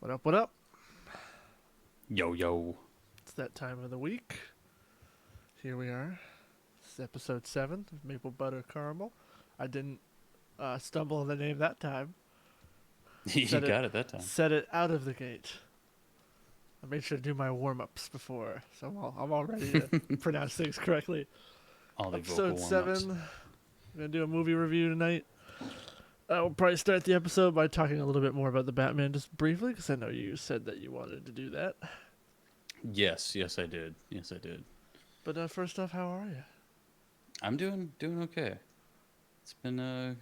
What up, what up? Yo, yo. It's that time of the week. Here we are. This is episode 7 of Maple Butter Caramel. I didn't stumble on the name that time. You Said it, got it that time. said it out of the gate. I made sure to do my warm ups before, so I'm all ready to pronounce things correctly. All the vocal Episode warm ups. 7. We're going to do a movie review tonight. We'll probably start the episode by talking a little bit more about the Batman just briefly, because I know you said that you wanted to do that. Yes, I did. Yes, I did. But first off, how are you? I'm doing okay. It's been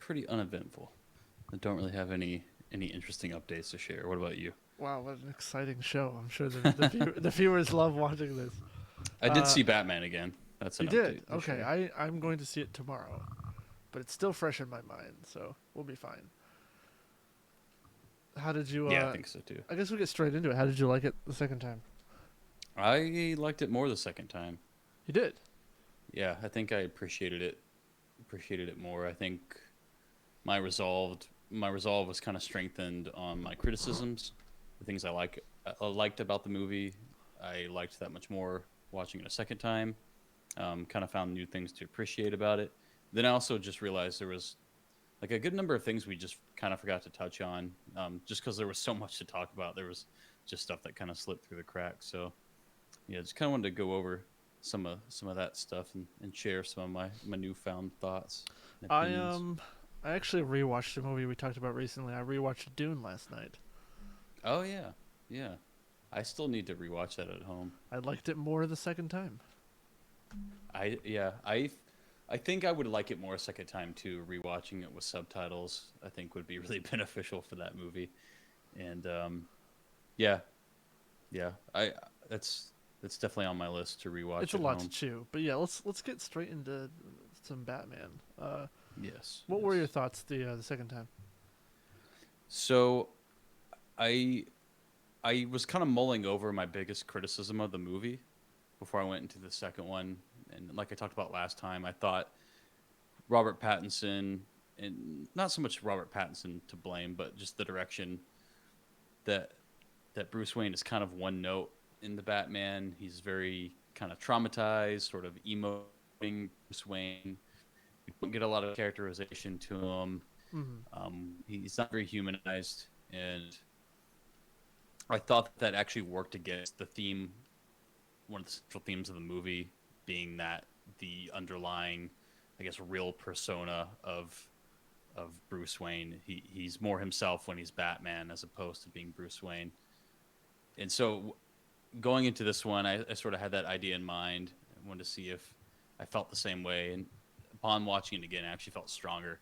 pretty uneventful. I don't really have any interesting updates to share. What about you? Wow, what an exciting show. I'm sure the viewers love watching this. I did Uh, see Batman again. That's you an did? update to Okay, share. I'm going to see it tomorrow. But it's still fresh in my mind, so we'll be fine. How did you, Yeah, I think so too. I guess we'll get straight into it. How did you like it the second time? I liked it more the second time. You did? Yeah, I think I appreciated it more. I think my resolve was kind of strengthened on my criticisms, the things I liked about the movie. I liked that much more watching it a second time. Kind of found new things to appreciate about it. Then I also just realized there was like a good number of things we just kind of forgot to touch on, just because there was so much to talk about. There was just stuff that kind of slipped through the cracks. So yeah, just kind of wanted to go over some of that stuff and share some of my newfound thoughts and I, opinions. I actually rewatched a movie we talked about recently. I rewatched Dune last night. Oh yeah, yeah. I still need to rewatch that at home. I liked it more the second time. I think I would like it more a second time too. Rewatching it with subtitles, I think would be really beneficial for that movie. And yeah, yeah. I that's definitely on my list to It's rewatch a at lot to home. chew. But yeah, let's get straight into some Batman. Yes, What were your yes. thoughts the second time? So I I was kind of mulling over my biggest criticism of the movie before I went into the second one. And like I talked about last time, I thought Robert Pattinson, and not so much Robert Pattinson to blame, but just the direction that Bruce Wayne is kind of one note in the Batman. He's very kind of traumatized, sort of emoting Bruce Wayne. We don't get a lot of characterization to him. Mm-hmm. He's not very humanized, and I thought that actually worked against the theme, one of the central themes of the movie being that the underlying, I guess, real persona of Bruce Wayne. He's more himself when he's Batman as opposed to being Bruce Wayne. And so going into this one, I sort of had that idea in mind. I wanted to see if I felt the same way. And upon watching it again, I actually felt stronger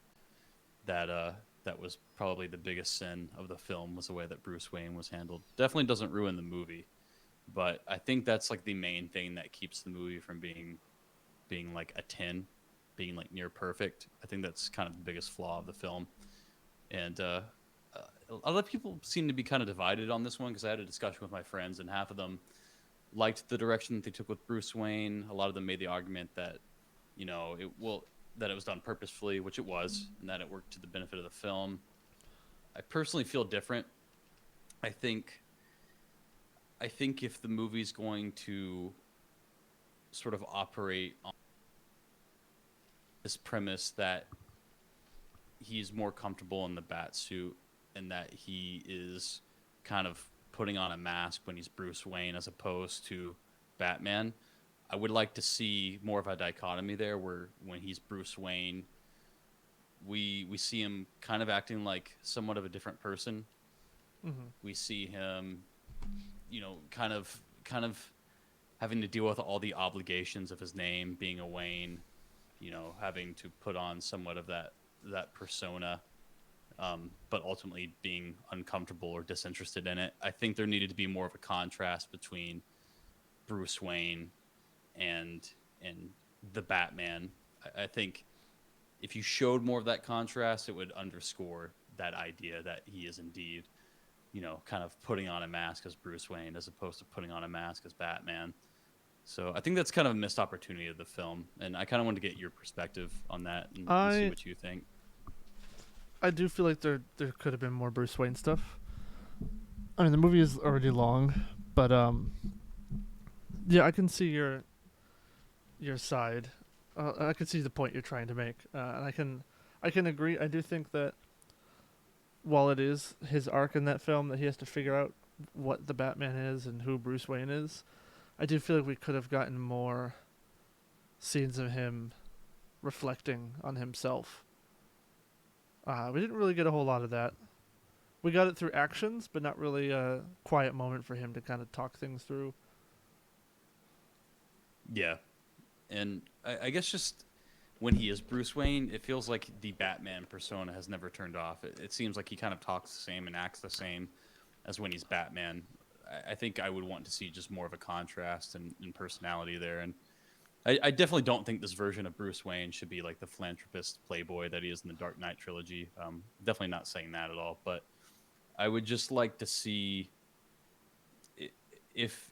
that that was probably the biggest sin of the film was the way that Bruce Wayne was handled. Definitely doesn't ruin the movie, but I think that's like the main thing that keeps the movie from being like a 10, being like near perfect. I think that's kind of the biggest flaw of the film. And a lot of people seem to be kind of divided on this one because I had a discussion with my friends, and half of them liked the direction that they took with Bruce Wayne. A lot of them made the argument that that it was done purposefully, which it was, and that it worked to the benefit of the film. I personally feel different. I think I think if the movie's going to sort of operate on this premise that he's more comfortable in the bat suit and that he is kind of putting on a mask when he's Bruce Wayne as opposed to Batman, I would like to see more of a dichotomy there where when he's Bruce Wayne, we see him kind of acting like somewhat of a different person. Mm-hmm. We see him, kind of having to deal with all the obligations of his name being a Wayne, having to put on somewhat of that persona, but ultimately being uncomfortable or disinterested in it. I think there needed to be more of a contrast between Bruce Wayne and and the Batman. I think if you showed more of that contrast, it would underscore that idea that he is indeed, kind of putting on a mask as Bruce Wayne as opposed to putting on a mask as Batman. So I think that's kind of a missed opportunity of the film, and I kind of want to get your perspective on that and see I what you think. I do feel like there could have been more Bruce Wayne stuff. I mean, the movie is already long, but yeah, I can see your side. I can see the point you're trying to make, and I can agree. I do think that while it is his arc in that film that he has to figure out what the Batman is and who Bruce Wayne is, I do feel like we could have gotten more scenes of him reflecting on himself. We didn't really get a whole lot of that. We got it through actions, but not really a quiet moment for him to kind of talk things through. Yeah, and I guess just when he is Bruce Wayne, it feels like the Batman persona has never turned off. It seems like he kind of talks the same and acts the same as when he's Batman. I think I would want to see just more of a contrast in personality there. And I definitely don't think this version of Bruce Wayne should be like the philanthropist playboy that he is in the Dark Knight trilogy. Definitely not saying that at all. But I would just like to see if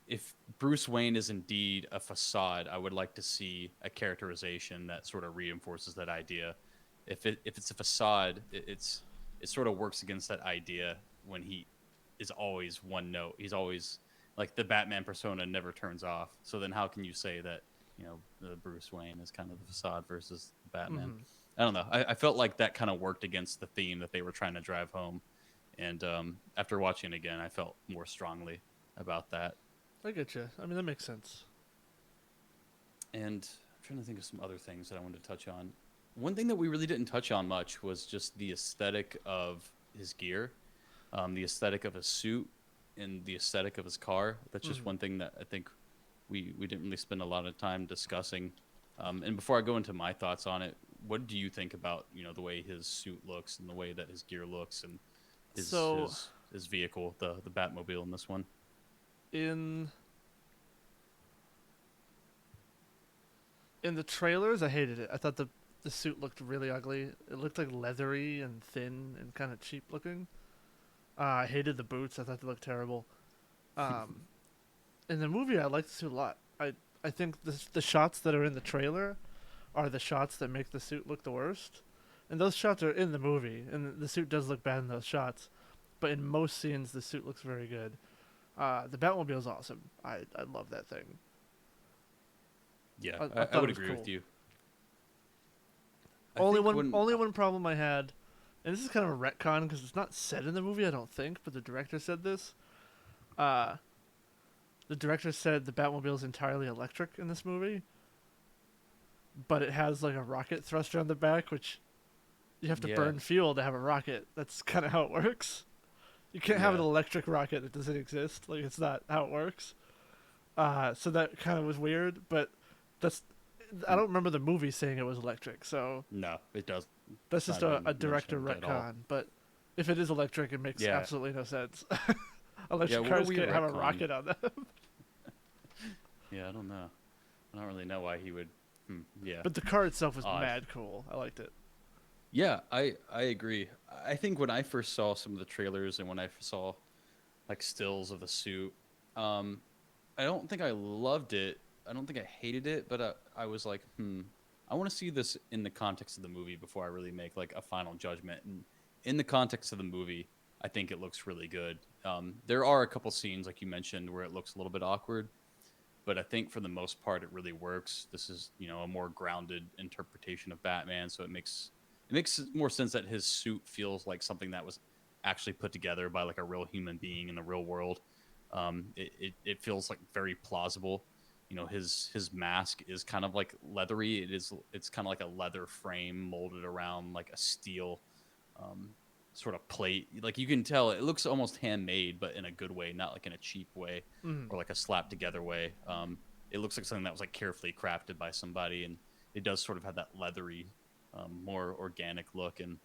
Bruce Wayne is indeed a facade, I would like to see a characterization that sort of reinforces that idea. If it's a facade, it sort of works against that idea when he is always one note. He's always like the Batman persona never turns off. So then how can you say that, the Bruce Wayne is kind of the facade versus Batman? Mm-hmm. I don't know. I felt like that kind of worked against the theme that they were trying to drive home. And after watching it again, I felt more strongly about that. I get you. I mean, that makes sense. And I'm trying to think of some other things that I wanted to touch on. One thing that we really didn't touch on much was just the aesthetic of his gear, the aesthetic of his suit, and the aesthetic of his car. That's just Mm-hmm. one thing that I think we didn't really spend a lot of time discussing. And before I go into my thoughts on it, what do you think about the way his suit looks and the way that his gear looks and his So his vehicle, the Batmobile in this one? in in the trailers, I hated it. I thought the suit looked really ugly. It looked like leathery and thin and kind of cheap looking. I hated the boots. I thought they looked terrible. Um, in the movie, I liked the suit a lot. I think the shots that are in the trailer are the shots that make the suit look the worst. And those shots are in the movie, and the suit does look bad in those shots. But in most scenes, the suit looks very good. The Batmobile is awesome. I love that thing. Yeah, I I thought would it was agree cool. with you. Only one problem I had, and this is kind of a retcon because it's not said in the movie, I don't think, but the director said this. Uh, the director said the Batmobile is entirely electric in this movie, but it has like a rocket thruster on the back, which you have to Yeah, burn fuel to have a rocket. That's kind of how it works. You can't have an yeah. electric rocket that doesn't exist. Like it's not how it works. So that kind of was weird, but that's I don't remember the movie saying it was electric, so No, it does. that's It's just not a even director mentioned at all. retcon. But if it is electric, it makes Yeah, absolutely no sense. yeah. Electric What a cars weird can't have a retcon. rocket on them. Yeah, I don't know. I don't really know why he would. Yeah, But the car itself was odd. mad cool. I liked it. Yeah, I agree. I think when I first saw some of the trailers and when I saw like stills of the suit, um, I don't think I loved it. I don't think I hated it, but I was like, I want to see this in the context of the movie before I really make like a final judgment. And in the context of the movie, I think it looks really good. There are a couple scenes, like you mentioned, where it looks a little bit awkward, but I think for the most part, it really works. This is, a more grounded interpretation of Batman, so it makes more sense that his suit feels like something that was actually put together by like a real human being in the real world. It feels like very plausible. His mask is kind of like leathery. It's kind of like a leather frame molded around like a steel um, sort of plate. Like you can tell it looks almost handmade, but in a good way, not like in a cheap way Mm. or like a slap together way. It looks like something that was like carefully crafted by somebody, and it does sort of have that leathery, more organic look. And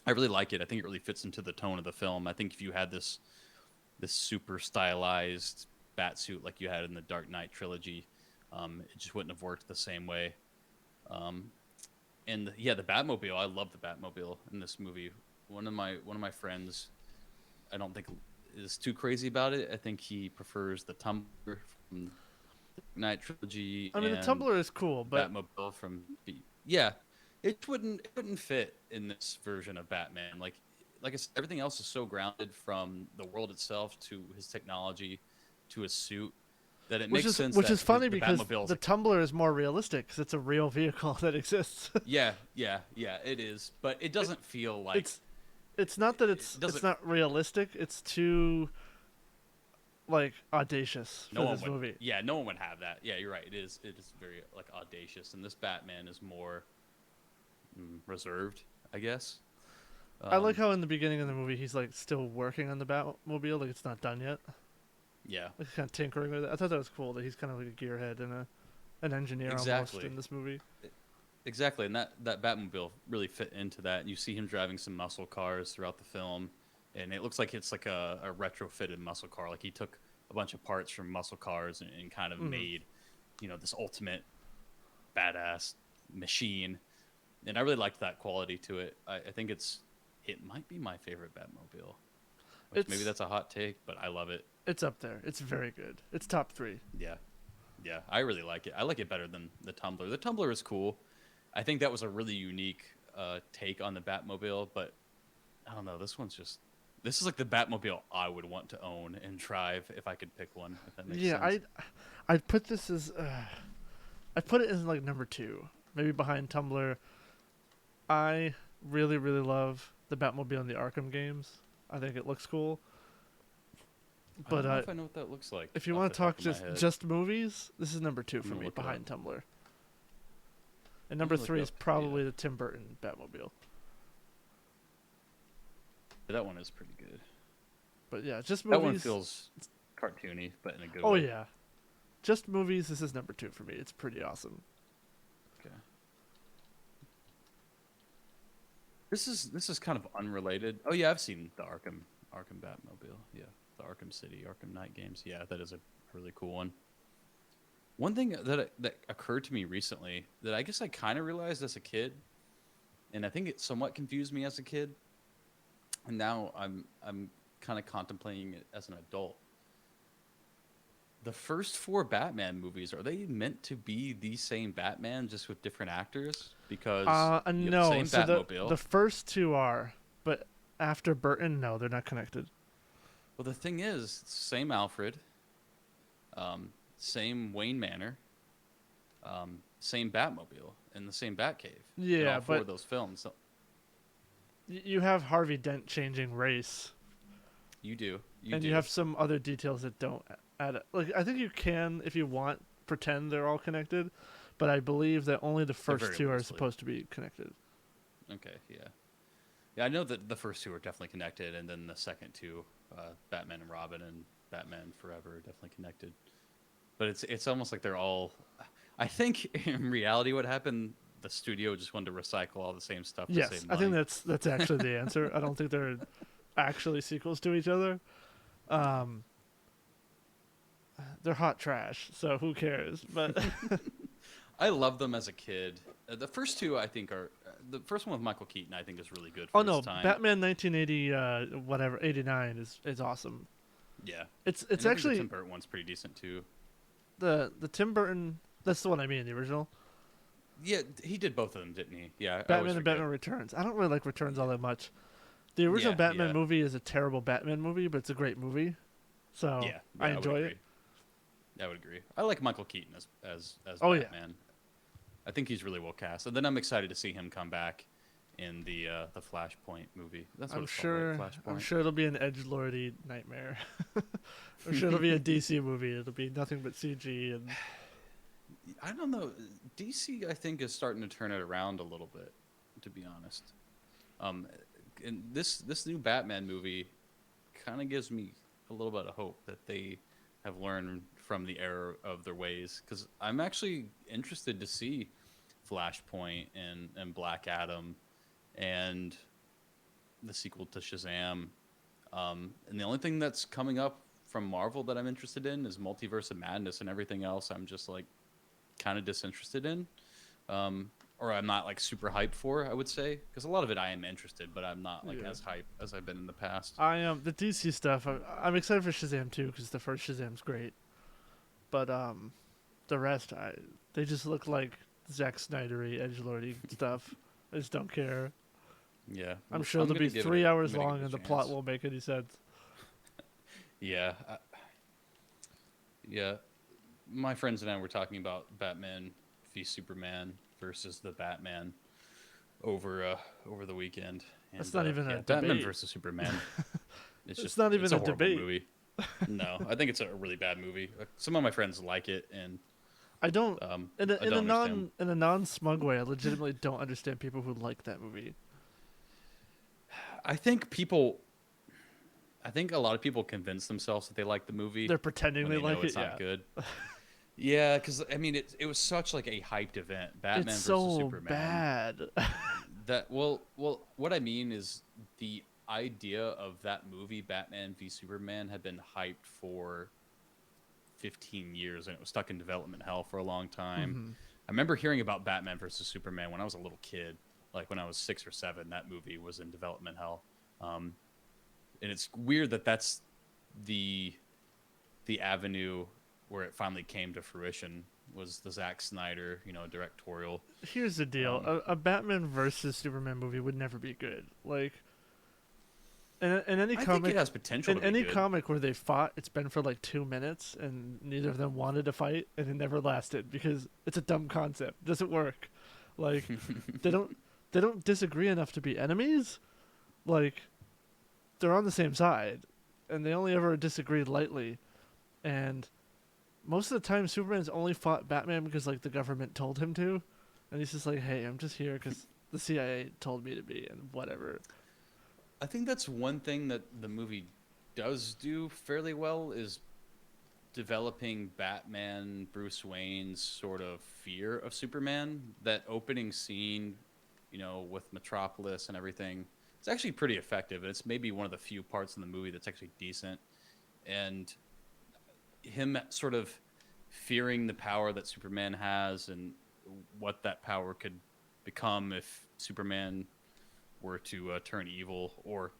I really like it. I think it really fits into the tone of the film. I think if you had this super stylized bat suit like you had in the Dark Knight trilogy, it just wouldn't have worked the same way. Um, and yeah, the Batmobile. I love the Batmobile in this movie. One of my friends, I don't think is too crazy about it. I think he prefers the Tumbler from the Knight trilogy I mean, the and Tumbler is cool, the but Batmobile from yeah. It wouldn't fit in this version of Batman. Like like I said, everything else is so grounded from the world itself to his technology to his suit that it makes sense Which that is funny the because Batmobile is the Tumbler is more realistic because it's a real vehicle that exists. yeah, it is, but it it, doesn't feel like it's it's not that it it's doesn't. not realistic. It's too like audacious No for one this would. movie. Yeah, no one would have that. Yeah, you're right. It is very like audacious, and this Batman is more reserved, I guess. I like Um, how in the beginning of the movie he's like still working on the Batmobile, like it's not done yet. yeah, Like kind of tinkering with it. I thought that was cool that he's kind of like a gearhead and an engineer almost exactly. in this movie. Exactly, and that Batmobile really fit into that. And you see him driving some muscle cars throughout the film, and it looks like it's like a retrofitted muscle car. Like he took a bunch of parts from muscle cars and kind of Mm. made, this ultimate badass machine. And I really liked that quality to it. I think it might be my favorite Batmobile, which maybe It's that's a hot take, but I love it. it's up there. It's very good. It's top 3. Yeah, yeah, I really like it. I like it better than the Tumbler. The Tumbler is cool. I think that was a really unique take on the Batmobile, but I don't know. This is like the Batmobile I would want to own and drive if I could pick one. If that makes Yeah, sense. I'd put this as I put it as like number 2, maybe behind Tumblr. I really really love the Batmobile in the Arkham games. I think it looks cool. I But don't know if I know what that looks like if you off want the to talk top of my head. just movies, this is number 2 I'm for gonna me look it behind up. Tumblr. And Let number me look 3 is up. Yeah, probably the Tim Burton Batmobile. that one is pretty good. But yeah, just That one movies. feels cartoony, but in a good Oh way. yeah, just movies. This is number 2 for me. It's pretty awesome. Okay. This is kind of unrelated. Oh yeah, I've seen the Arkham Batmobile. Yeah, the Arkham City, Arkham Knight games. Yeah, that is a really cool one. One thing that occurred to me recently that I guess I kind of realized as a kid, and I think it somewhat confused me as a kid, and now I'm kind of contemplating it as an adult. The first four Batman movies, are they meant to be the same Batman just with different actors? Because you have the No. same So Batmobile. the first 2 are, but after Burton, no, they're not connected. Well, the thing is, same Alfred, same Wayne Manor, same Batmobile, and the same Batcave in Yeah, all four but of those films. So you have Harvey Dent changing race, you do, you and do. you have some other details that don't add. Like I think you can, if you want, pretend they're all connected, but I believe that only the They're first very 2 are loosely. supposed to be connected. Okay, yeah. Yeah, I know that the first two are definitely connected, and then the second two, Batman and Robin and Batman Forever, are definitely connected. But it's almost like they're all. I think in reality, what happened, the studio just wanted to recycle all the same stuff to Yes, save I think money. that's actually the answer. I don't think they're actually sequels to each other. Um, they're hot trash, so who cares? But I loved them as a kid. The first two, I think, are the first one with Michael Keaton. I think is really good oh for its no, time. Batman 1980 whatever 89 is awesome. Yeah, It's and I think the actually Tim Burton one's pretty decent too. the Tim Burton. That's the one I mean, the original Yeah, he did both of them, didn't he? Yeah, I always Batman and forget. Batman Returns. I don't really like Returns all that much. The original Yeah, Batman yeah, movie is a terrible Batman movie, but it's a great movie. So yeah. I I would enjoy agree. it. I would agree. I like Michael Keaton as Oh yeah, Batman. I think he's really well cast. And then I'm excited to see him come back in the Flashpoint movie. That's what I'm it's sure. called, right? I'm Flashpoint. sure it'll be an edge lordy nightmare. I'm sure it'll be a DC movie. It'll be nothing but CG and I don't know. DC, I think, is starting to turn it around a little bit, to be honest. Um, and this new Batman movie kind of gives me a little bit of hope that they have learned from the error of their ways. Because I'm actually interested to see Flashpoint and Black Adam and the sequel to Shazam. And the only thing that's coming up from Marvel that I'm interested in is Multiverse of Madness, and everything else I'm just like kind of disinterested in. Or I'm not like super hyped for, I would say, because a lot of it I am interested, but I'm not like Yeah. as hyped as I've been in the past. I am the DC stuff. I'm excited for Shazam too because the first Shazam's great, but the rest they just look like Zack Snydery edgelordy stuff. I just don't care. Yeah, I'm sure I'm they'll gonna be give it. 3 hours I'm gonna long give and it the a plot chance. won't make any sense. Yeah, yeah. My friends and I were talking about Batman v Superman versus the Batman over over the weekend, That's and not even a yeah, Batman debate. versus Superman. It's It's just not it's even a a horrible debate. movie. No, I think it's a really bad movie. Some of my friends like it, and I don't I don't understand. in a non smug way. I legitimately don't understand people who like that movie. I think people. I think a lot of people convince themselves that they like the movie They're pretending when they they know like it. it's not Yeah, good. Yeah, because I mean, it was such like a hyped event, it's Batman versus so Superman. bad. That what I mean is the idea of that movie, Batman v Superman, had been hyped for 15 years, and it was stuck in development hell for a long time. Hmm. I remember hearing about Batman versus Superman when I was a little kid, like when I was 6 or 7. That movie was in development hell, um, and it's weird that that's the the avenue where it finally came to fruition was the Zack Snyder, directorial. Here's the deal: Um, a Batman versus Superman movie would never be good. Like in any I think it comic, has potential to be good. where they fought, it's been for like 2 minutes, and neither of them wanted to fight, and it never lasted because it's a dumb concept. It doesn't work. Like they don't they don't disagree enough to be enemies. Like they're on the same side, and they only ever disagree lightly. And most of the time, Superman's only fought Batman because like the government told him to, and he's just like, "Hey, I'm just here because the CIA told me to be," and whatever. I think that's one thing that the movie does do fairly well is developing Batman, Bruce Wayne's sort of fear of Superman. That opening scene, with Metropolis and everything, it's actually pretty effective. It's maybe one of the few parts in the movie that's actually decent. And him sort of fearing the power that Superman has and what that power could become if Superman were to turn evil, or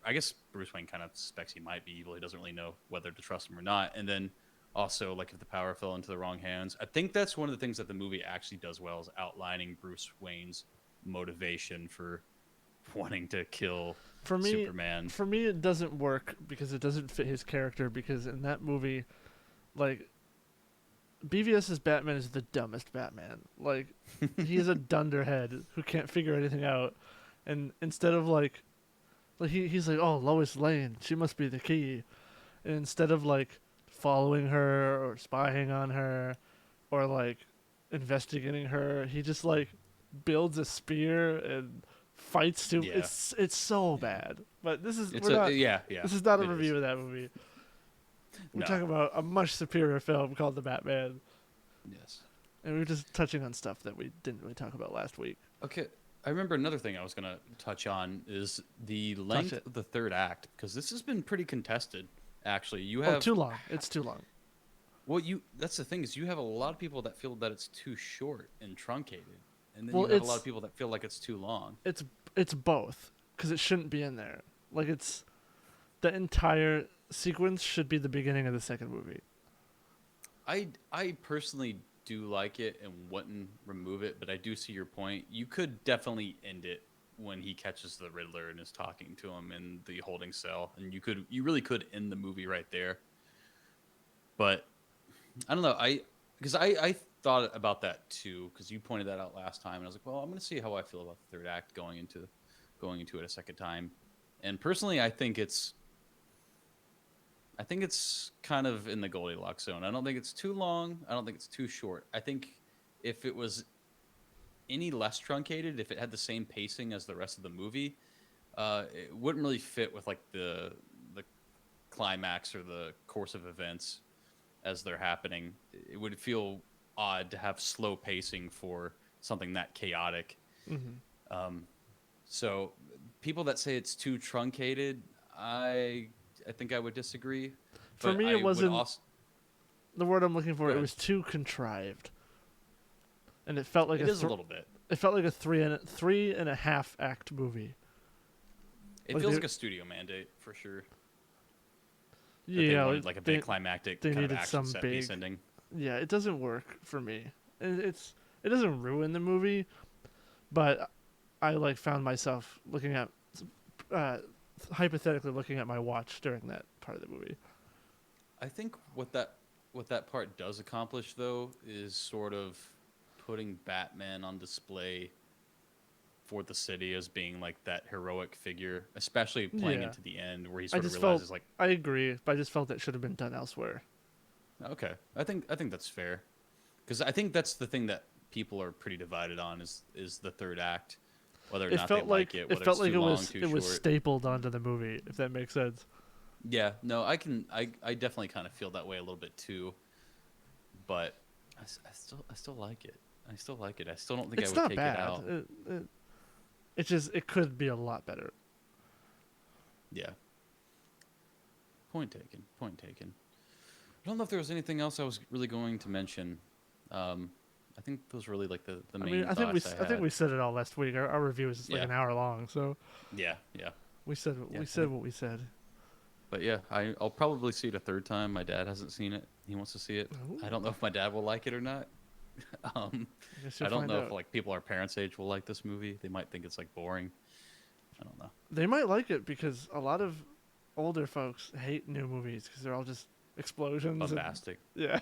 I guess Bruce Wayne kind of suspects he might be evil. He doesn't really know whether to trust him or not. And then also, like, if the power fell into the wrong hands, I think that's one of the things that the movie actually does well is outlining Bruce Wayne's motivation for wanting to kill For me, Superman. it doesn't work because it doesn't fit his character. Because in that movie, like BVS's Batman is the dumbest Batman. Like he's a dunderhead who can't figure anything out, and instead of like he's like, oh, Lois Lane, she must be the key, and instead of like following her or spying on her or like investigating her, he just like builds a spear and fights to. Yeah, It's so bad. But it's a yeah, yeah. this is not a It is. review of that movie. We're No. talking about a much superior film called The Batman. Yes. And we were just touching on stuff that we didn't really talk about last week. Okay. I remember another thing I was going to touch on is the Touch length it. of the third act, because this has been pretty contested. Actually, you Oh, have too long. It's too long. well, that's the thing is you have a lot of people that feel that it's too short and truncated, and then Well, you have a lot it's of people that feel like it's too long. it's it's both because it shouldn't be in there. Like it's the entire sequence should be the beginning of the second movie. I personally do like it and wouldn't remove it, but I do see your point. You could definitely end it when he catches the Riddler and is talking to him in the holding cell, and you really could end the movie right there. But I don't know. I thought about that too because you pointed that out last time, and I was like, well, I'm going to see how I feel about the third act going into it a second time. And personally, I think it's kind of in the Goldilocks zone. I don't think it's too long. I don't think it's too short. I think if it was any less truncated, if it had the same pacing as the rest of the movie, it wouldn't really fit with like the climax or the course of events as they're happening. It would feel odd to have slow pacing for something that chaotic. Hmm. Um, so people that say it's too truncated, I think I would disagree. For But me, I it would wasn't also the word I'm looking for. go It ahead. was too contrived, and it felt like It is a little bit. it felt like a three and a half act movie. It Like feels they- like a studio mandate for sure. That Yeah, they wanted like a big climactic they kind of needed action some set piece big. ending. Yeah, it doesn't work for me. It doesn't ruin the movie, but I like found myself looking at, uh, hypothetically looking at my watch during that part of the movie. I think what that part does accomplish though is sort of putting Batman on display for the city as being like that heroic figure, especially playing Yeah, into the end where he I sort of just felt. realizes like, I agree, but I just felt that should have been done elsewhere. okay, I think that's fair because I think that's the thing that people are pretty divided on is the third act, whether or It not they felt like like it, it whether felt it's like too it long, was too it was short. stapled onto the movie. If that makes sense. Yeah, no, I definitely kind of feel that way a little bit too, but I still like it. I still like it. I still don't think I It's would not take it bad. out. It just it could be a lot better. Yeah. Point taken. Point taken. I don't know if there was anything else I was really going to mention. I think those were really like the I mean, main thoughts I I think had. we said it all last week. Our review is like Yeah. an hour long, so Yeah. Yeah. Yeah. we I said think, what we said. but yeah, I'll probably see it a third time. My dad hasn't seen it. He wants to see it. Ooh, I don't know if my dad will like it or not. um, I guess I you'll don't find know if out. like people our parents' age will like this movie. They might think it's like boring. I don't know. They might like it because a lot of older folks hate new movies because they're all just explosions and Bombastic. yeah.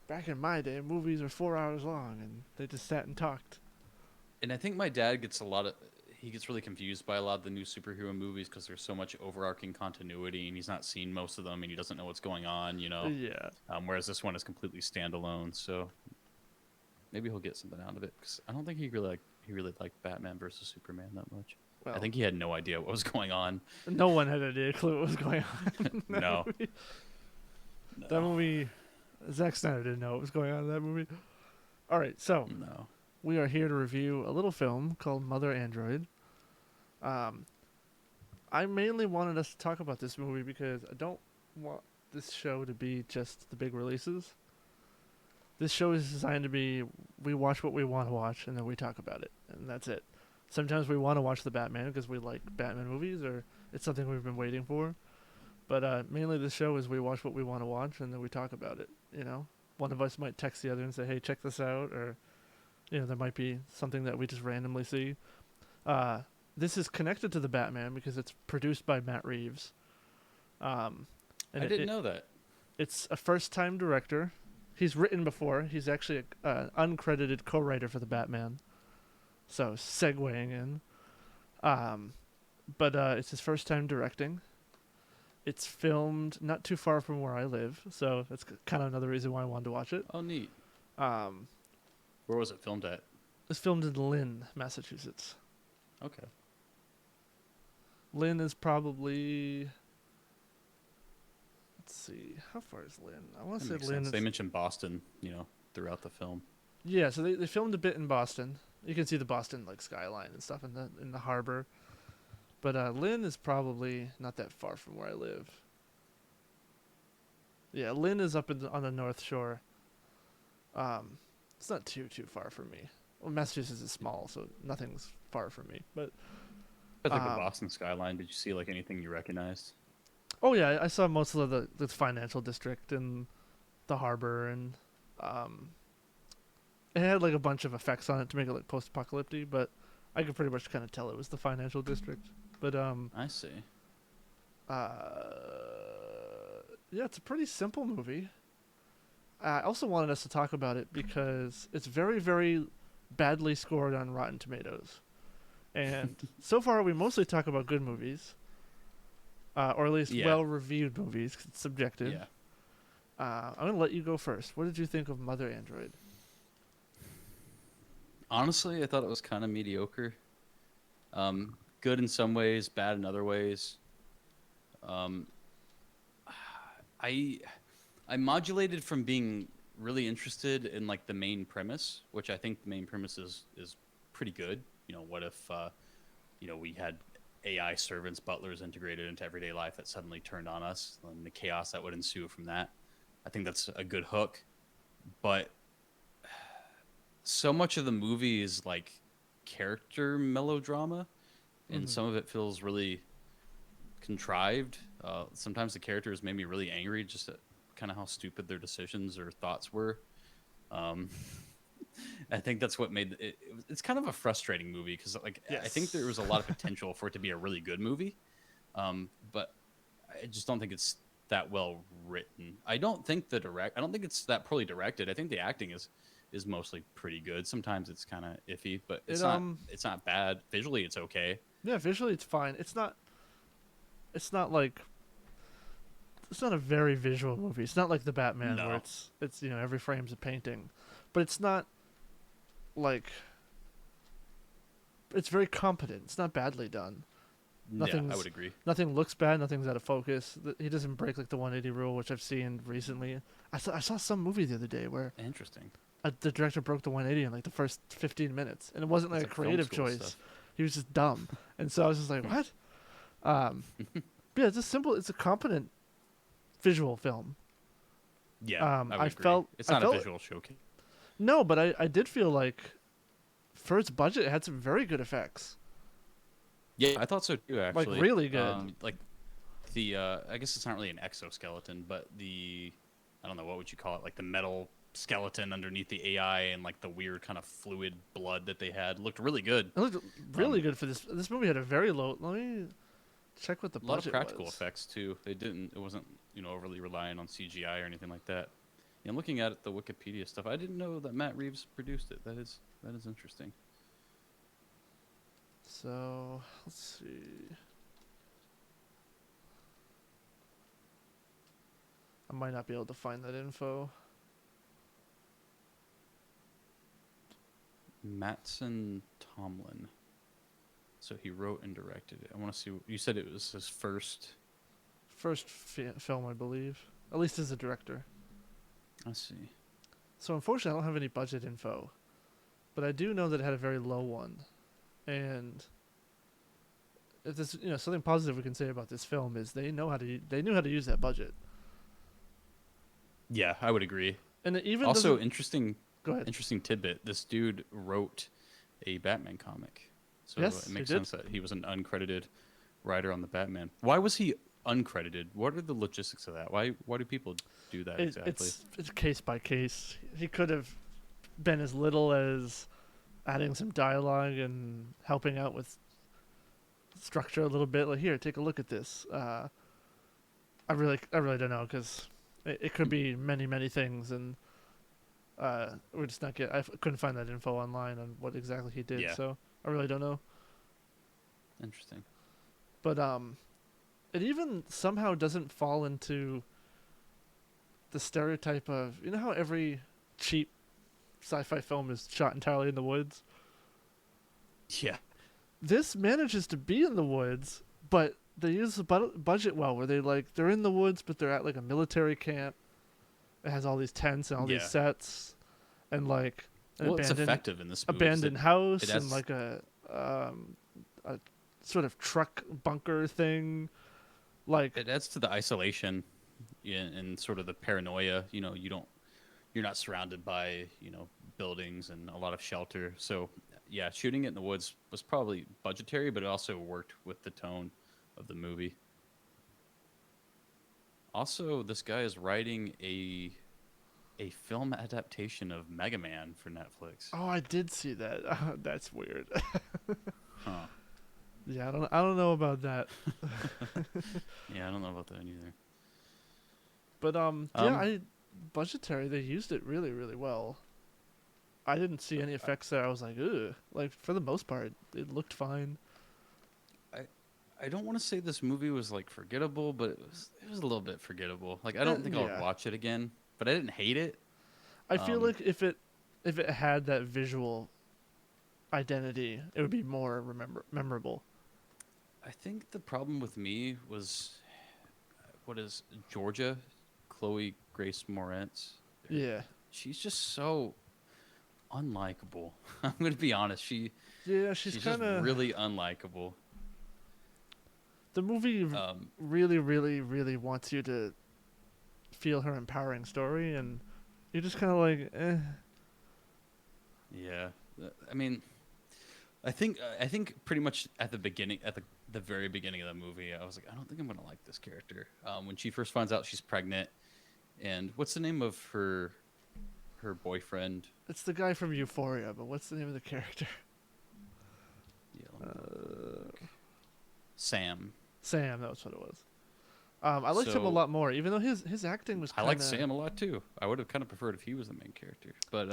Back in my day, movies were 4 hours long and they just sat and talked. And I think my dad gets he gets really confused by a lot of the new superhero movies because there's so much overarching continuity and he's not seen most of them and he doesn't know what's going on, Yeah, whereas this one is completely standalone. So maybe he'll get something out of it because I don't think he really liked Batman versus Superman that much. I well, think he had no idea what was going on. no one had any clue what was going on in that No, movie. That no, movie, Zack Snyder didn't know what was going on in that movie. All right, so no. we are here to review a little film called Mother Android. Um, I mainly wanted us to talk about this movie because I don't want this show to be just the big releases. This show is designed to be we watch what we want to watch and then we talk about it, and that's it. Sometimes we want to watch the Batman because we like Batman movies or it's something we've been waiting for. But mainly the show is we watch what we want to watch and then we talk about it. You know, one of us might text the other and say, "Hey, check this out," or there might be something that we just randomly see. Uh, this is connected to the Batman because it's produced by Matt Reeves. Um, and I didn't know that. it's a first-time director. He's written before. He's actually an uncredited co-writer for the Batman. So segueing in, um, but it's his first time directing. It's filmed not too far from where I live, so that's kind of another reason why I wanted to watch it. Oh, neat. Um, Where was it filmed at? it's filmed in Lynn, Massachusetts. Okay. Lynn is probably, let's see, how far is Lynn? I want That to makes say Lynn sense. is, They mentioned Boston, throughout the film. yeah. So they filmed a bit in Boston. You can see the Boston like skyline and stuff in the harbor. But Lynn is probably not that far from where I live. Yeah, Lynn is up on the North Shore. It's not too far from me. Well, Massachusetts is small, so nothing's far from me. But I think the um, Boston skyline. Did you see like anything you recognized? oh yeah, I saw most of the financial district and the harbor, and um, it had like a bunch of effects on it to make it look post-apocalyptic. But I could pretty much kind of tell it was the financial district. But I see. uh, yeah, it's a pretty simple movie. I also wanted us to talk about it because it's very, very badly scored on Rotten Tomatoes. And so far, we mostly talk about good movies, or at least Yeah. well-reviewed movies. 'Cause it's subjective. Yeah. I'm gonna let you go first. What did you think of Mother Android? Honestly, I thought it was kind of mediocre. Good in some ways, bad in other ways. Um, I I modulated from being really interested in like the main premise, which I think the main premise is pretty good. What if we had AI servants, butlers integrated into everyday life that suddenly turned on us, and the chaos that would ensue from that. I think that's a good hook, but so much of the movie is like character melodrama, and Mm-hmm. some of it feels really contrived. Sometimes the characters made me really angry just at kind of how stupid their decisions or thoughts were. Um, I think that's what made it's kind of a frustrating movie because like I think there Yes. was a lot of potential for it to be a really good movie, but I just don't think it's that well written. I don't think it's that poorly directed. I think the acting is mostly pretty good. Sometimes it's kind of iffy, but It it's not bad. Visually, it's okay. yeah, visually it's fine. It's not like it's not a very visual movie. It's not like the Batman where No, it's every frame's a painting, but it's not like it's very competent. It's not badly done. yeah, I Nothing's would agree. nothing looks bad. Nothing's out of focus. He doesn't break like the 180 rule, which I've seen recently. I saw some movie the other day where Interesting. the director broke the 180 in like the first 15 minutes, and it wasn't It's like a like film creative school choice. stuff. He was just dumb, and so I was just like, what? But yeah, it's just simple. It's a competent visual film. Yeah, I would I agree. felt It's I not a felt visual showcase. no, but I did feel like for its budget, it had some very good effects, Yeah, I thought so too. like Actually, really good. like the I guess it's not really an exoskeleton, but the I don't know what would you call it, like the metal skeleton underneath the AI and like the weird kind of fluid blood that they had looked really good. It looked really good for this. This movie had a very low. Let me check what the A lot of budget practical was. effects too. It wasn't overly reliant on CGI or anything like that. Yeah, I'm looking at the Wikipedia stuff. I didn't know that Matt Reeves produced it. That is interesting. So let's see. I might not be able to find that info. Matson Tomlin. So he wrote and directed it. I want to see. You said it was his first. First film, I believe, at least as a director. Let's see. So unfortunately, I don't have any budget info, but I do know that it had a very low one, and if this, something positive we can say about this film is they knew how to use that budget, Yeah, I would agree. and it even Also, doesn't. Go ahead. interesting tidbit. This dude wrote a Batman comic, so Yes, it he makes did. sense that he was an uncredited writer on the Batman. Why was he uncredited? What are the logistics of that? Why do people do that exactly? It's case by case. He could have been as little as adding some dialogue and helping out with structure a little bit. Like, here, take a look at this. I really don't know because it could be many things, and we're just not get. Couldn't find that info online on what exactly he did, Yeah. so I really don't know. Interesting. But it even somehow doesn't fall into the stereotype of how every cheap sci-fi film is shot entirely in the woods. Yeah. This manages to be in the woods, but they use the budget well, where they're in the woods, but they're at like a military camp. It has all these tents and all these Yeah. sets, and like an Well, it's effective in this movie. 'cause abandoned house it and has- like a sort of truck bunker thing. Like It adds to the isolation, and sort of the paranoia. You're not surrounded by buildings and a lot of shelter. So yeah, shooting it in the woods was probably budgetary, but it also worked with the tone of the movie. Also, this guy is writing a film adaptation of Mega Man for Netflix. oh, I did see that. That's weird. Huh. Yeah, I don't know about that. Yeah, I don't know about that either. But yeah, Um, budgetary they used it really really well. I didn't see any effects there. I was like, ugh. Like for the most part, it looked fine. I don't want to say this movie was like forgettable, but it was a little bit forgettable. Like I don't think Yeah. I'll watch it again, but I didn't hate it. I feel Um, like if it had that visual identity, it would be more memorable. I think the problem with me was what is Georgia, Chloe Grace Moretz. Yeah. She's just so unlikable. I'm gonna be honest. Yeah, She's she's just kind of really unlikable. the movie Um, really really really wants you to feel her empowering story, and you're just kind of like, eh. yeah. I mean, I think pretty much at the beginning, at the very beginning of the movie, I was like, I don't think I'm gonna like this character. When she first finds out she's pregnant, and what's the name of her her boyfriend. It's the guy from Euphoria, but what's the name of the character? Yeah, let me look. Sam. Sam, that was what it was. I liked him a So lot more, even though his acting was I kind liked of Sam a lot too. I would have kind of preferred if he was the main character, but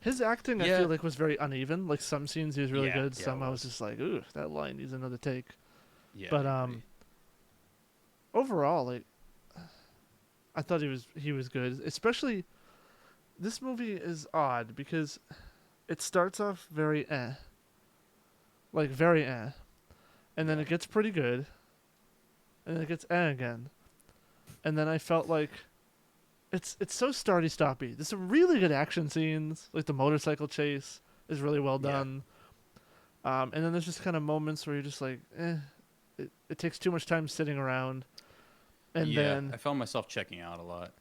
his acting. I yeah, feel like was very uneven. Like some scenes he was really good, yeah, it some I was was. just like, ooh, that line needs another take. Yeah, But I agree. overall, like I thought he was good. Especially this movie is odd because it starts off very like very and then Yeah, it gets pretty good, and then it gets again, and then I felt like it's so starty stoppy. There's some really good action scenes, like the motorcycle chase is really well yeah, done. And then there's just kind of moments where you're just like, it takes too much time sitting around, and yeah. then I found myself checking out a lot.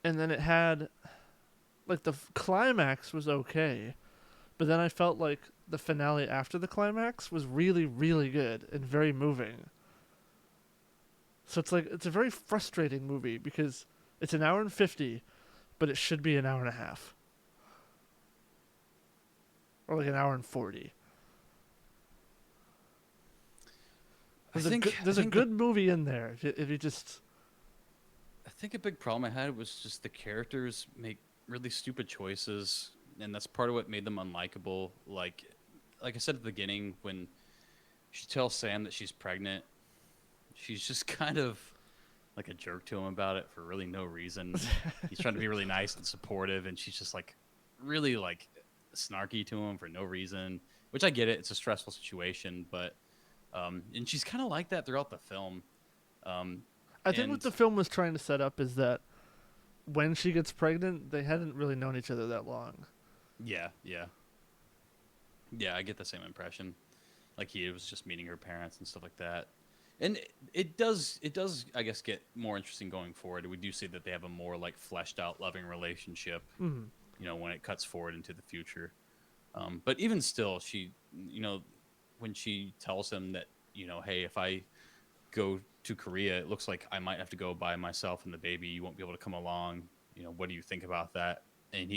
it had like climax was okay, but then I felt like the finale after the climax was really really good and very moving. So it's like it's a very frustrating movie because it's an hour and 50, but it should be an hour and a half or like an hour and 40. I There's a think good movie in there if you just I think a big problem I had was just the characters make really stupid choices, and that's part of what made them unlikable. Like I said at the beginning, when she tells Sam that she's pregnant, she's just kind of like a jerk to him about it for really no reason. He's trying to be really nice and supportive, and she's just like really like snarky to him for no reason. Which I get it; it's a stressful situation, but and she's kind of like that throughout the film. Um, I think what and the film was trying to set up is that when she gets pregnant, they hadn't really known each other that long. yeah, yeah, yeah, I get the same impression. Like he was just meeting her parents and stuff like that. And it does, I guess, get more interesting going forward. We do see that they have a more like fleshed out, loving relationship. Mm. When it cuts forward into the future. But even still, she, when she tells him that, hey, if I go to Korea, it looks like I might have to go by myself and the baby. You won't be able to come along. What do you think about that? And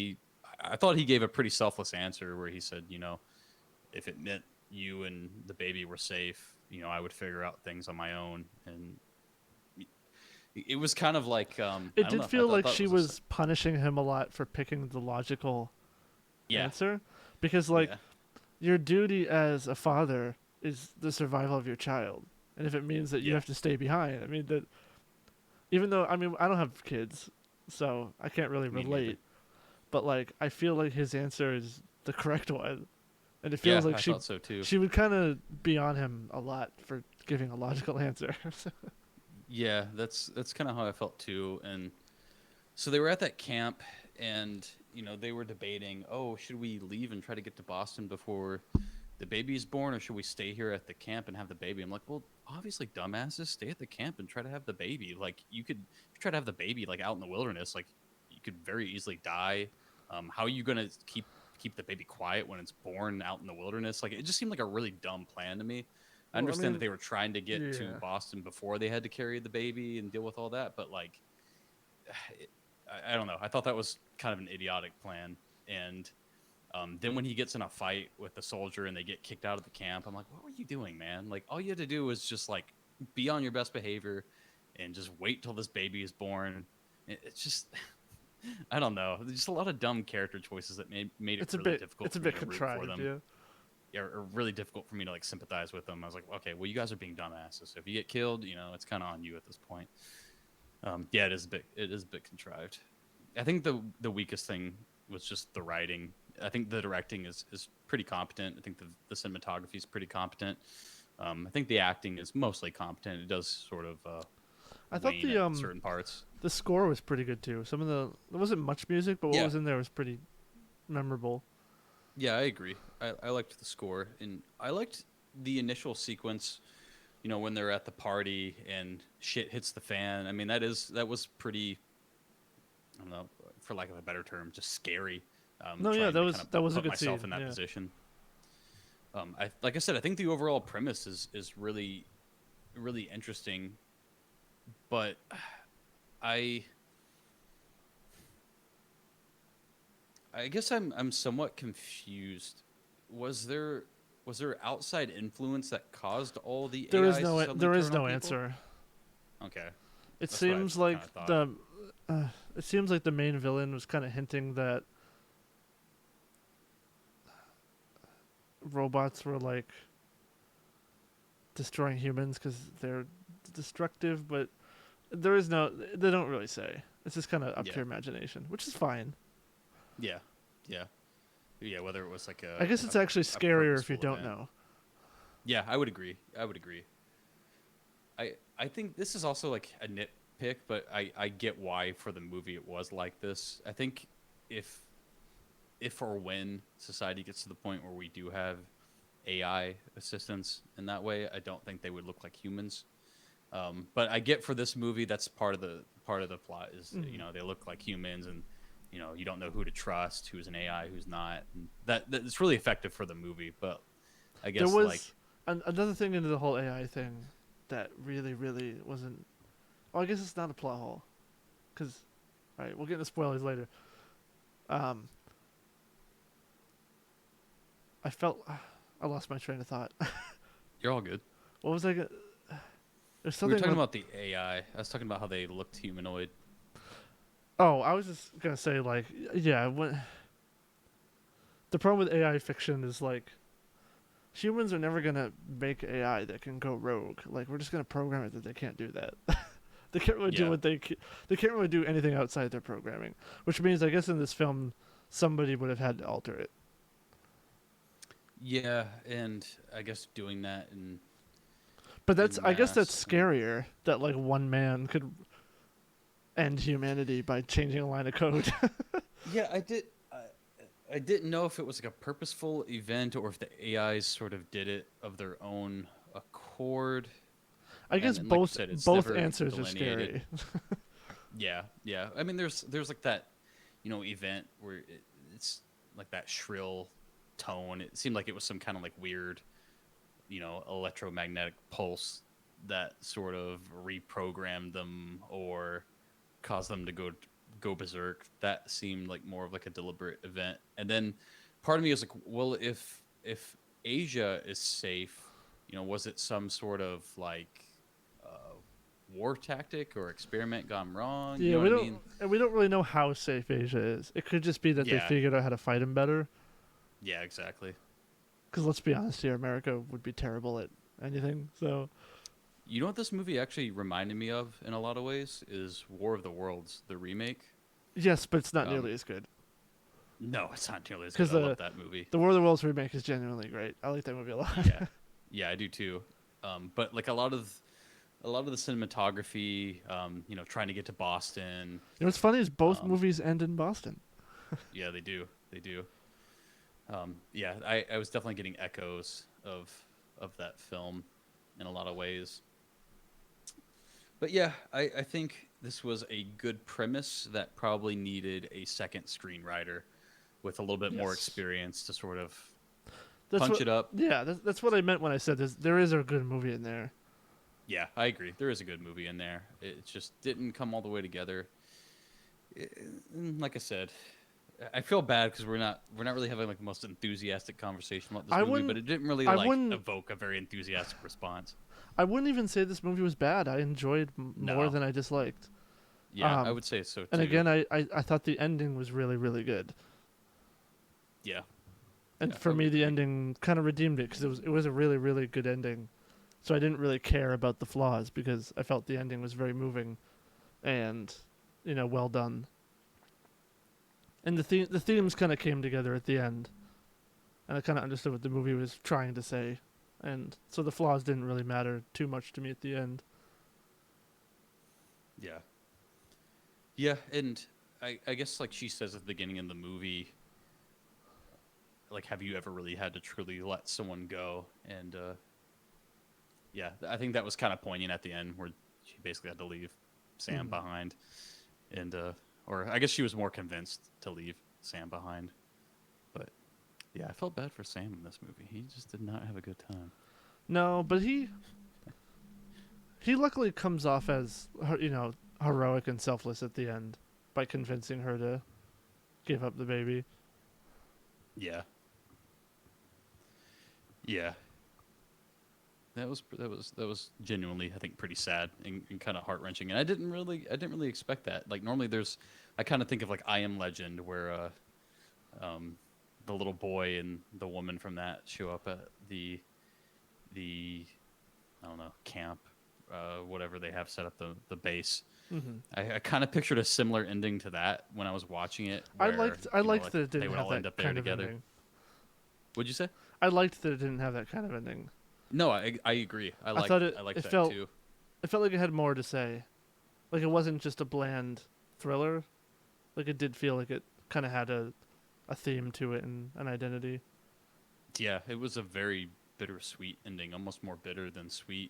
I thought he gave a pretty selfless answer where he said, if it meant you and the baby were safe, I would figure out things on my own. And it was kind of like, I It don't did know. feel I like thought it she was was punishing him a lot for picking the logical yeah, answer, because like yeah, your duty as a father is the survival of your child, and if it means that you yeah. have to stay behind, I mean that even though I don't have kids, so I can't really Me neither. relate, but like I feel like his answer is the correct one, and it Yeah, feels like I thought so too. she would kind of be on him a lot for giving a logical answer. Yeah, that's kind of how I felt too. And so they were at that camp, and they were debating, oh, should we leave and try to get to Boston before the baby is born, or should we stay here at the camp and have the baby? I'm like, well, obviously, dumbasses, stay at the camp and try to have the baby. Like, you could if you try to have the baby like out in the wilderness, like you could very easily die. How are you gonna keep the baby quiet when it's born out in the wilderness? Like, it just seemed like a really dumb plan to me. I Well, I understand that mean, they were trying to get to yeah, Boston before they had to carry the baby and deal with all that, but like, it, I don't know. I thought that was kind of an idiotic plan. And then when he gets in a fight with the soldier and they get kicked out of the camp, I'm like, what were you doing, man? Like, all you had to do was just like be on your best behavior and just wait till this baby is born. It's just, I don't know. There's just a lot of dumb character choices that made it really difficult it's a for me bit to root for contrived, them. yeah. Yeah, or really difficult for me to like sympathize with them. I was like, okay, well, you guys are being dumbasses. So if you get killed, it's kind of on you at this point. Yeah, it is a bit contrived. I think the weakest thing was just the writing. I think the directing is pretty competent. I think the cinematography is pretty competent. I think the acting is mostly competent. It does sort of I thought wane at certain parts. the score was pretty good too. Some of there wasn't much music, but what Yeah, was in there was pretty memorable. yeah, I agree. I liked the score, and I liked the initial sequence. When they're at the party and shit hits the fan. I mean, that was pretty. I don't know, for lack of a better term, just scary. No, yeah, Trying to kind of that was a put good myself scene. in that Yeah, position. Like I said, I think the overall premise is really really interesting, but I I guess I'm somewhat confused. Was there was there outside influence that caused all the AIs to suddenly there is turn on no people? answer. Okay, It that's what I seems kind like of thought. the it seems like the main villain was kind of hinting that robots were like destroying humans because they're destructive, but there is no. They don't really say. It's just kind of up to Yeah, your imagination, which is fine. yeah, yeah, yeah. Whether it was like I guess it's actually a scarier if you purposeful don't event. know. Yeah, I would agree. I would agree. I think this is also like a nitpick, but I get why for the movie it was like this. I think if if or when society gets to the point where we do have AI assistants in that way, I don't think they would look like humans. But I get for this movie that's part of the plot is Mm. they look like humans and you don't know who to trust, who's an AI, who's not. And that's really effective for the movie. But I There guess like was another thing into the whole AI thing that really, really wasn't. Oh, I guess it's not a plot hole, because, all right, we'll get into spoilers later. Um, I felt I lost my train of thought. you're all good. What was I? There's We were something talking about. about the AI. I was talking about how they looked humanoid. Oh, I was just gonna say like, yeah. When the problem with AI fiction is like humans are never gonna make AI that can go rogue. Like we're just gonna program it that they can't do that. They can't really do Yeah, what they can't really do anything outside their programming. Which means I guess in this film somebody would have had to alter it. yeah, and I guess doing that But that's in I guess that's mass. scarier that like one man could end humanity by changing a line of code. Yeah, I did. I didn't know if it was like a purposeful event or if the AIs sort of did it of their own accord. I guess And like you said, it's both never answers are delineated. scary. Yeah, yeah. I mean, there's like that, event where it's like that shrill tone. It seemed like it was some kind of like weird, electromagnetic pulse that sort of reprogrammed them or caused them to go berserk. That seemed like more of like a deliberate event. And then part of me was like, well, if Asia is safe, was it some sort of like war tactic or experiment gone wrong? You Yeah, know what I mean? we don't really know how safe Asia is. It could just be that they Yeah, figured out how to fight him better. yeah, exactly. Because let's be honest here, America would be terrible at anything. So You know what this movie actually reminded me of in a lot of ways is War of the Worlds, the remake. yes, but it's not Um, nearly as good. no, it's not nearly as good. Because I love that movie. the War of the Worlds remake is genuinely great. I like that movie a lot. Yeah, yeah, I do too. But like a lot of the cinematography, trying to get to Boston. What's funny is both Um, movies end in Boston. yeah, they do. They do. Yeah, I was definitely getting echoes of that film in a lot of ways. But yeah, I think this was a good premise that probably needed a second screenwriter with a little bit more Yes, experience to sort of that's punch what. it up. Yeah, that's what I meant when I said this. There is a good movie in there. Yeah, I agree. There is a good movie in there. It just didn't come all the way together. Like I said, I feel bad because we're not really having like the most enthusiastic conversation about this I movie, wouldn't. but it didn't really I like wouldn't. evoke a very enthusiastic response. I wouldn't even say this movie was bad. I enjoyed more No, than I disliked. yeah, I would say so And too. again, I thought the ending was really, really good. Yeah, And yeah, I for would me, the agree. ending kind of redeemed it because it was a really, really good ending. So I didn't really care about the flaws because I felt the ending was very moving, and well done. And the themes kind of came together at the end, and I kind of understood what the movie was trying to say, and so the flaws didn't really matter too much to me at the end. Yeah, yeah, and I guess like she says at the beginning of the movie, like, have you ever really had to truly let someone go? And yeah, I think that was kind of poignant at the end where she basically had to leave Sam Mhm. behind, and or I guess she was more convinced to leave Sam behind. But yeah, I felt bad for Sam in this movie. He just did not have a good time. No, but he luckily comes off as heroic and selfless at the end by convincing her to give up the baby. Yeah, yeah. That was genuinely, I think, pretty sad and kind of heart wrenching. And I didn't really expect that. Like normally, I kind of think of like I Am Legend, where um, the little boy and the woman from that show up at the I don't know, camp, whatever they have set up the base. Hmm. I kind of pictured a similar ending to that when I was watching it, I where liked I liked like that it they didn't would have all end that up there kind of together. ending. What'd you say? I liked that it didn't have that kind of ending. No, I agree. I thought I like it that felt too. it felt like it had more to say. Like it wasn't just a bland thriller. Like it did feel like it kind of had a theme to it and an identity. Yeah, it was a very bittersweet ending, almost more bitter than sweet.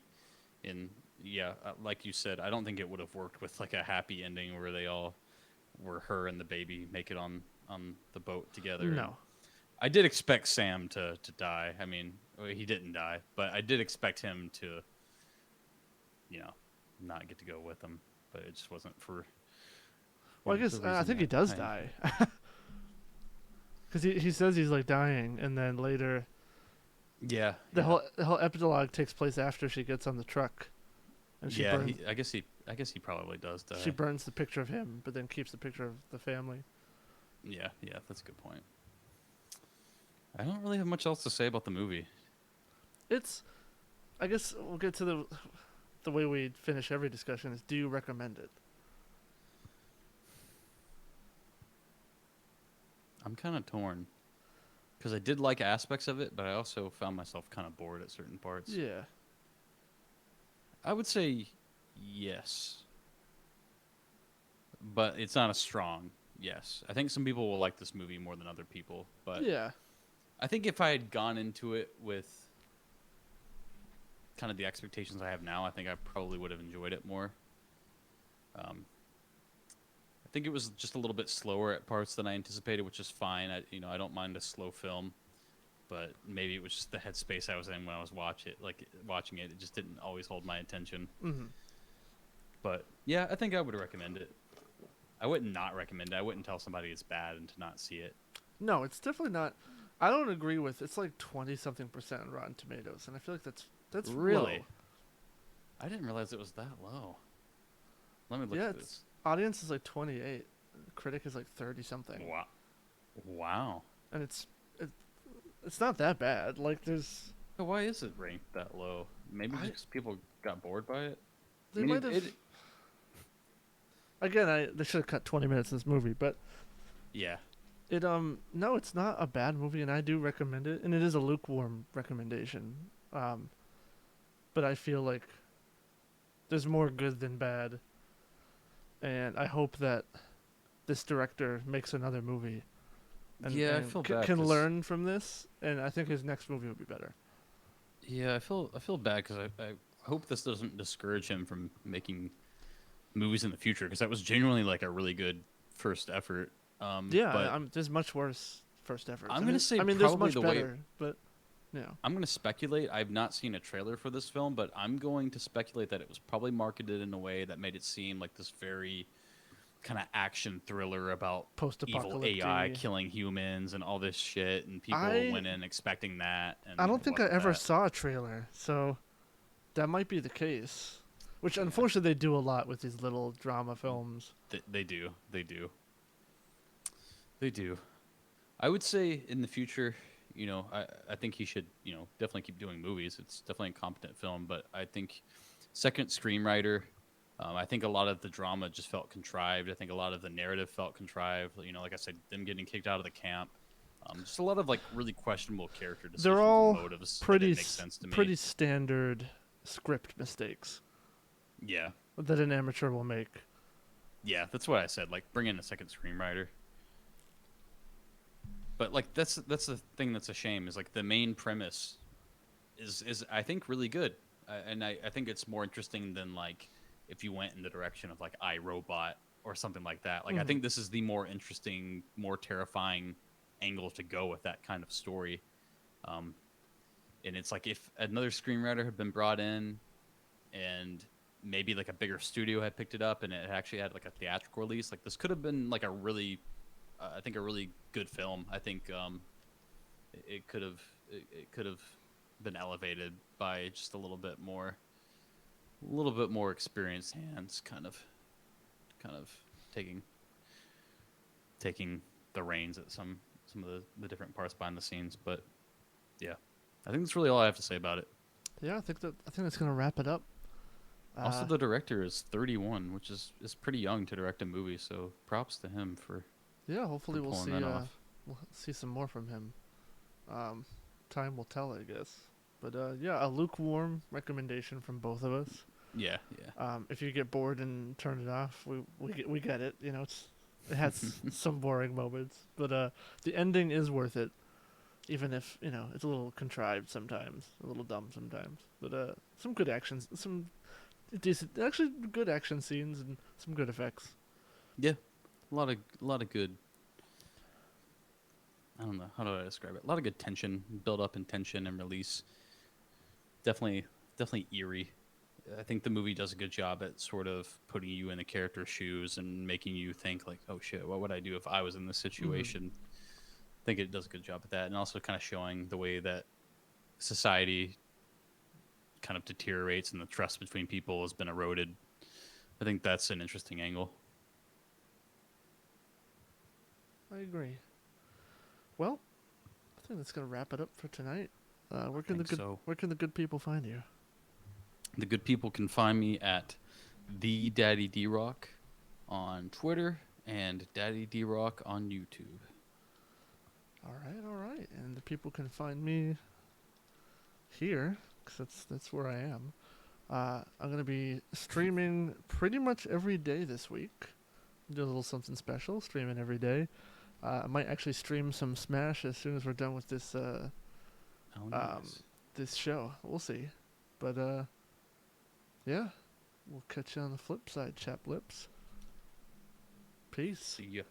And yeah, like you said, I don't think it would have worked with like a happy ending where they all were her and the baby make it on the boat together. And No. I did expect Sam to die. I mean, well, he didn't die, but I did expect him to, you know, not get to go with them. But it just wasn't for Well, I the guess I reason think he that does die. Because he says he's like dying, and then later Yeah, the whole epilogue takes place after she gets on the truck, and she yeah. burns I guess he probably does die. she burns the picture of him, but then keeps the picture of the family. Yeah, yeah. That's a good point. I don't really have much else to say about the movie. It's I guess we'll get to the way we finish every discussion is, do you recommend it? I'm kind of torn because I did like aspects of it, but I also found myself kind of bored at certain parts. Yeah. I would say yes, but it's not a strong yes. I think some people will like this movie more than other people, but Yeah. I think if I had gone into it with kind of the expectations I have now, I think I probably would have enjoyed it more. Um, I think it was just a little bit slower at parts than I anticipated, which is fine. I don't mind a slow film, but maybe it was just the headspace I was in when I was watching it. It just didn't always hold my attention. Hmm. But yeah, I think I would recommend it. I would not recommend it. I wouldn't tell somebody it's bad and to not see it. No, it's definitely not. I don't agree with. It's like 20-something% on Rotten Tomatoes, and I feel like that's Really? low. I didn't realize it was that low. Let me look Yeah, at it's this. audience is like 28, critic is like 30-something, Wow. Wow. and it's not that bad. Like there's So why is it ranked that low? Maybe I because people got bored by it. they I mean, might have again they should have cut 20 minutes in this movie, but yeah, it no, it's not a bad movie, and I do recommend it, and it is a lukewarm recommendation. Um, but I feel like there's more good than bad, and I hope that this director makes another movie. And, yeah. I and feel bad. can 'Cause- learn from this, and I think his next movie will be better. Yeah, I feel bad because I hope this doesn't discourage him from making movies in the future because that was genuinely like a really good first effort. Yeah, But there's much worse first efforts. I'm I gonna mean, say I mean, there's probably much the way better, but I'm going to speculate. I've not seen a trailer for this film, but I'm going to speculate that it was probably marketed in a way that made it seem like this very kind of action thriller about evil post-apocalyptic. AI killing humans and all this shit, and people I went in expecting that. And I don't it think I wasn't ever that. saw a trailer, so that might be the case. Which Yeah. unfortunately they do a lot with these little drama films. They do. They do. They do. I would say in the future, I think he should, definitely keep doing movies. It's definitely a competent film, but I think second screenwriter, I think a lot of the drama just felt contrived. I think a lot of the narrative felt contrived. Like I said, them getting kicked out of the camp. Just a lot of like really questionable character decisions They're all and motives that pretty didn't make sense to me. pretty standard script mistakes Yeah, that an amateur will make. yeah, that's what I said. Like bring in a second screenwriter. But like that's the thing that's a shame is like the main premise is I think really good, and I think it's more interesting than like if you went in the direction of like iRobot or something like that. Like I Mhm. think this is the more interesting, more terrifying angle to go with that kind of story. Um, and it's like if another screenwriter had been brought in and maybe like a bigger studio had picked it up and it actually had like a theatrical release, like this could have been like a really I think a really good film. I think it could have been elevated by just a little bit more experienced hands, kind of taking taking the reins at some of the different parts behind the scenes. But yeah, I think that's really all I have to say about it. Yeah, I think that's gonna wrap it up. Also, Uh, the director is 31, which is pretty young to direct a movie. So props to him yeah, for hopefully pulling that off. we'll see some more from him. Um, time will tell, I guess. But yeah, a lukewarm recommendation from both of us. Yeah, yeah. If you get bored and turn it off, we get it. You know, it has some boring moments, but the ending is worth it, even if you know it's a little contrived sometimes, a little dumb sometimes. But some good actions, some decent, actually good action scenes, and some good effects. Yeah, a lot of good. I don't know how do I describe it. A lot of good tension, build up and tension and release. Definitely, definitely eerie. I think the movie does a good job at sort of putting you in the character's shoes and making you think like, oh shit, what would I do if I was in this Mm-hmm. situation? I think it does a good job at that, and also kind of showing the way that society kind of deteriorates and the trust between people has been eroded. I think that's an interesting angle. I agree. Well, I think that's gonna wrap it up for tonight. I think so. where can the good people find you? The good people can find me at the Daddy D Rock on Twitter and Daddy D Rock on YouTube. All right, and the people can find me here because that's where I am. I'm gonna be streaming pretty much every day this week. Do a little something special, streaming every day. I might actually stream some Smash as soon as we're done with Oh, um, nice. this show. We'll see, but yeah, we'll catch you on the flip side, chap lips. Peace. See ya.